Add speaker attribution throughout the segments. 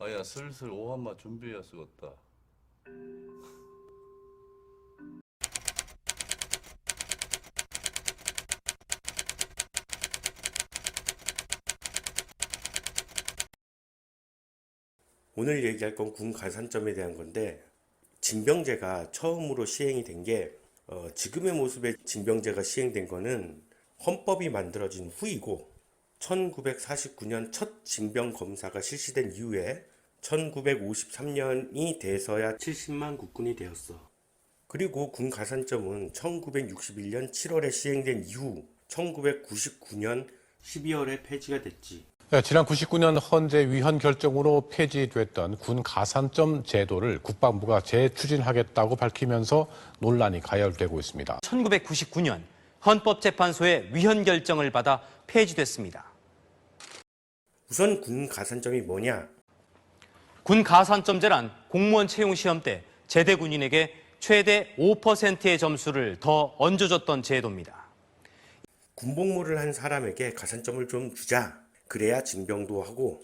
Speaker 1: 아야 슬슬 오한마 준비해야 쓰겄다.
Speaker 2: 오늘 얘기할 건 군 가산점에 대한 건데, 징병제가 처음으로 시행이 된 게 지금의 모습의 징병제가 시행된 거는 헌법이 만들어진 후이고 1949년 첫 징병검사가 실시된 이후에 1953년이 돼서야 70만 국군이 되었어. 그리고 군 가산점은 1961년 7월에 시행된 이후 1999년 12월에 폐지가 됐지.
Speaker 3: 지난 99년 헌재 위헌 결정으로 폐지됐던 군 가산점 제도를 국방부가 재추진하겠다고 밝히면서 논란이 가열되고 있습니다.
Speaker 4: 1999년 헌법재판소의 위헌 결정을 받아 폐지됐습니다.
Speaker 2: 우선 군 가산점이 뭐냐?
Speaker 4: 군 가산점제란 공무원 채용 시험 때 제대 군인에게 최대 5%의 점수를 더 얹어줬던 제도입니다.
Speaker 2: 군복무를 한 사람에게 가산점을 좀 주자. 그래야 징병도 하고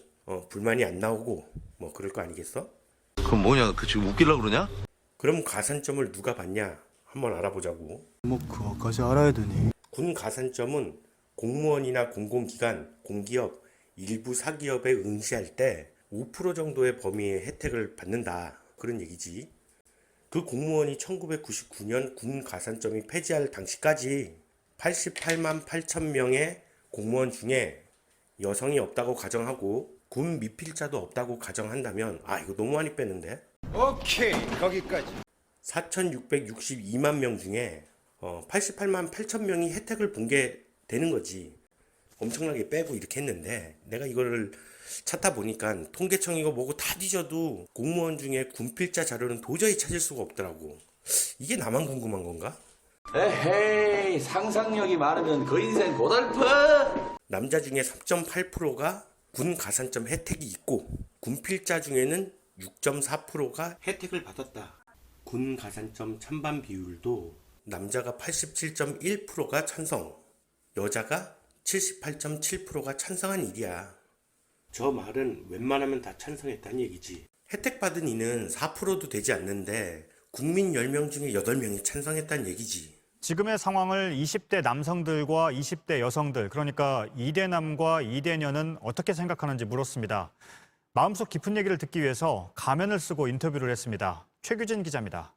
Speaker 2: 불만이 안 나오고 뭐 그럴 거 아니겠어?
Speaker 5: 그럼 뭐냐? 그 지금 웃기려고 그러냐?
Speaker 2: 그럼 가산점을 누가 받냐? 한번 알아보자고.
Speaker 6: 뭐 그거까지 알아야 되니?
Speaker 2: 군 가산점은 공무원이나 공공기관, 공기업, 일부 사기업에 응시할 때 5% 정도의 범위의 혜택을 받는다. 그런 얘기지. 그 공무원이 1999년 군 가산점이 폐지할 당시까지 88만 8천 명의 공무원 중에 여성이 없다고 가정하고 군 미필자도 없다고 가정한다면 이거 너무 많이 빼는데?
Speaker 7: 오케이, 거기까지.
Speaker 2: 4,662만 명 중에 88만 8천 명이 혜택을 본 게 되는 거지. 엄청나게 빼고 이렇게 했는데 내가 이거를 찾다 보니까 통계청이고 뭐고 다 뒤져도 공무원 중에 군필자 자료는 도저히 찾을 수가 없더라고. 이게 나만 궁금한 건가?
Speaker 8: 에헤이, 상상력이 많으면 그 인생 고달퍼.
Speaker 2: 남자 중에 3.8%가 군 가산점 혜택이 있고 군필자 중에는 6.4%가 혜택을 받았다. 군 가산점 찬반 비율도 남자가 87.1%가 찬성, 여자가 78.7%가 찬성한 일이야. 저 말은 웬만하면 다 찬성했다는 얘기지. 혜택 받은 이는 4%도 되지 않는데 국민 10명 중에 8명이 찬성했다는 얘기지.
Speaker 6: 지금의 상황을 20대 남성들과 20대 여성들, 그러니까 2대남과 2대녀는 어떻게 생각하는지 물었습니다. 마음속 깊은 얘기를 듣기 위해서 가면을 쓰고 인터뷰를 했습니다. 최규진 기자입니다.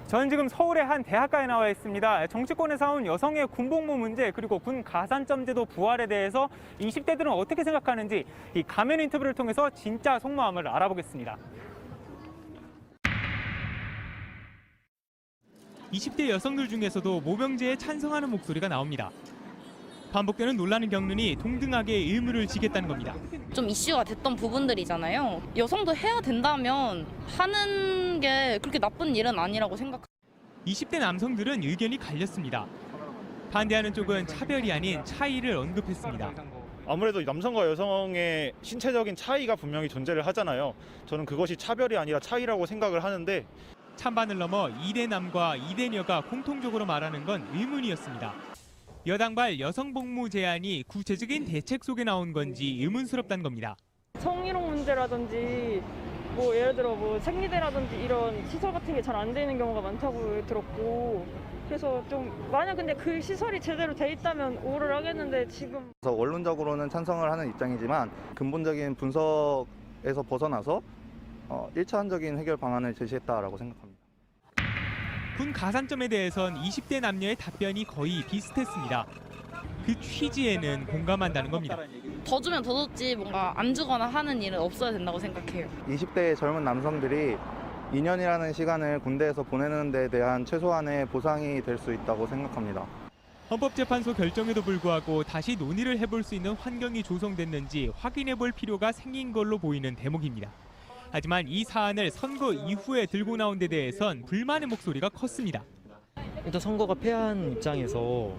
Speaker 9: 저는 지금 서울의 한 대학가에 나와 있습니다. 정치권에서 온 여성의 군복무 문제 그리고 군 가산점 제도 부활에 대해서 20대들은 어떻게 생각하는지 이 가면 인터뷰를 통해서 진짜 속마음을 알아보겠습니다. 20대 여성들 중에서도 모병제에 찬성하는 목소리가 나옵니다. 반복되는 논란을 겪느니 동등하게 의무를 지겠다는 겁니다.
Speaker 10: 좀 이슈가 됐던 부분들이잖아요. 여성도 해야 된다면 하는 게 그렇게 나쁜 일은 아니라고 생각합니다.
Speaker 9: 20대 남성들은 의견이 갈렸습니다. 반대하는 쪽은 차별이 아닌 차이를 언급했습니다.
Speaker 11: 아무래도 남성과 여성의 신체적인 차이가 분명히 존재를 하잖아요. 저는 그것이 차별이 아니라 차이라고 생각을 하는데
Speaker 9: 찬반을 넘어 2대남과 2대녀가 공통적으로 말하는 건 의문이었습니다. 여당발 여성복무 제안이 구체적인 대책 속에 나온 건지 의문스럽다는 겁니다.
Speaker 12: 성희롱 문제라든지 뭐 예를 들어 뭐 생리대라든지 이런 시설 같은 게 잘 안 되는 경우가 많다고 들었고 그래서 좀 만약 근데 그 시설이 제대로 돼 있다면 오를 하겠는데 지금
Speaker 13: 원론적으로는 찬성을 하는 입장이지만 근본적인 분석에서 벗어나서 1차원적인 해결 방안을 제시했다라고 생각합니다.
Speaker 9: 군 가산점에 대해선 20대 남녀의 답변이 거의 비슷했습니다. 그 취지에는 공감한다는 겁니다.
Speaker 10: 더 주면 더 줬지 뭔가 안 주거나 하는 일은 없어야 된다고 생각해요.
Speaker 13: 20대의 젊은 남성들이 2년이라는 시간을 군대에서 보내는 데 대한 최소한의 보상이 될 수 있다고 생각합니다.
Speaker 9: 헌법재판소 결정에도 불구하고 다시 논의를 해볼 수 있는 환경이 조성됐는지 확인해볼 필요가 생긴 걸로 보이는 대목입니다. 하지만 이 사안을 선거 이후에 들고 나온 데 대해선 불만의 목소리가 컸습니다.
Speaker 14: 일단 선거가 패한 입장에서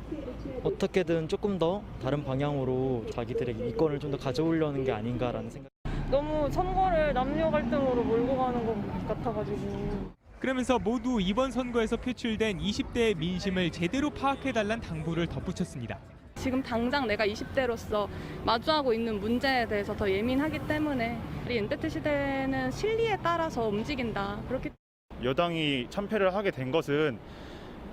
Speaker 14: 어떻게든 조금 더 다른 방향으로 자기들의 이권을 좀 더 가져오려는 게 아닌가라는 생각.
Speaker 12: 너무 선거를 남녀 갈등으로 몰고 가는 것 같아가지고.
Speaker 9: 그러면서 모두 이번 선거에서 표출된 20대의 민심을 제대로 파악해달란 당부를 덧붙였습니다.
Speaker 12: 지금 당장 내가 20대로서 마주하고 있는 문제에 대해서 더 예민하기 때문에 우리 엔데트 시대는 실리에 따라서 움직인다. 그렇게
Speaker 11: 여당이 참패를 하게 된 것은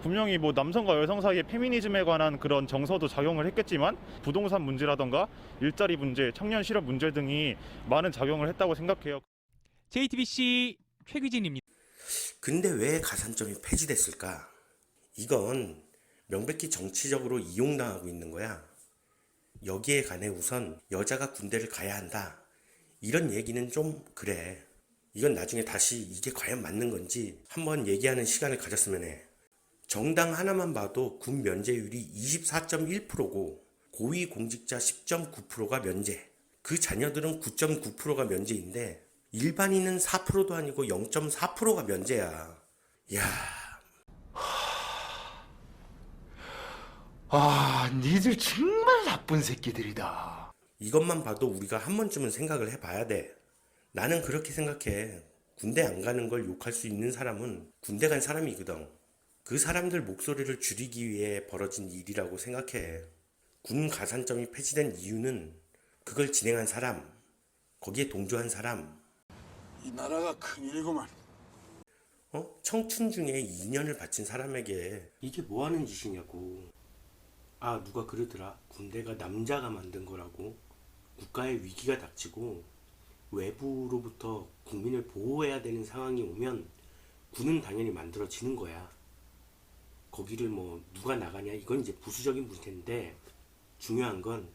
Speaker 11: 분명히 뭐 남성과 여성 사이의 페미니즘에 관한 그런 정서도 작용을 했겠지만 부동산 문제라던가 일자리 문제, 청년 실업 문제 등이 많은 작용을 했다고 생각해요.
Speaker 9: JTBC 최규진입니다.
Speaker 2: 근데 왜 가산점이 폐지됐을까? 이건 명백히 정치적으로 이용당하고 있는 거야. 여기에 관해 우선 여자가 군대를 가야 한다. 이런 얘기는 좀 그래. 이건 나중에 다시 이게 과연 맞는 건지 한번 얘기하는 시간을 가졌으면 해. 정당 하나만 봐도 군 면제율이 24.1%고 고위공직자 10.9%가 면제. 그 자녀들은 9.9%가 면제인데 일반인은 4%도 아니고 0.4%가 면제야. 야,
Speaker 7: 니들 정말 나쁜 새끼들이다.
Speaker 2: 이것만 봐도 우리가 한 번쯤은 생각을 해봐야 돼. 나는 그렇게 생각해. 군대 안 가는 걸 욕할 수 있는 사람은 군대 간 사람이거든. 그 사람들 목소리를 줄이기 위해 벌어진 일이라고 생각해. 군 가산점이 폐지된 이유는 그걸 진행한 사람, 거기에 동조한 사람.
Speaker 7: 이 나라가 큰일이구만.
Speaker 2: 청춘 중에 2년을 바친 사람에게 이게 뭐 하는 짓이냐고. 아, 누가 그러더라. 군대가 남자가 만든 거라고. 국가의 위기가 닥치고 외부로부터 국민을 보호해야 되는 상황이 오면 군은 당연히 만들어지는 거야. 거기를 뭐 누가 나가냐 이건 이제 부수적인 문제인데 중요한 건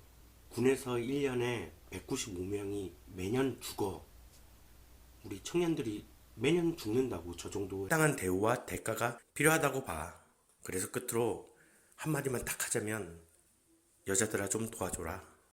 Speaker 2: 군에서 1년에 195명이 매년 죽어. 우리 청년들이 매년 죽는다고. 저 정도 땅한 대우와 대가가 필요하다고 봐. 그래서 끝으로 한마디만 딱 하자면 여자들아 좀 도와줘라.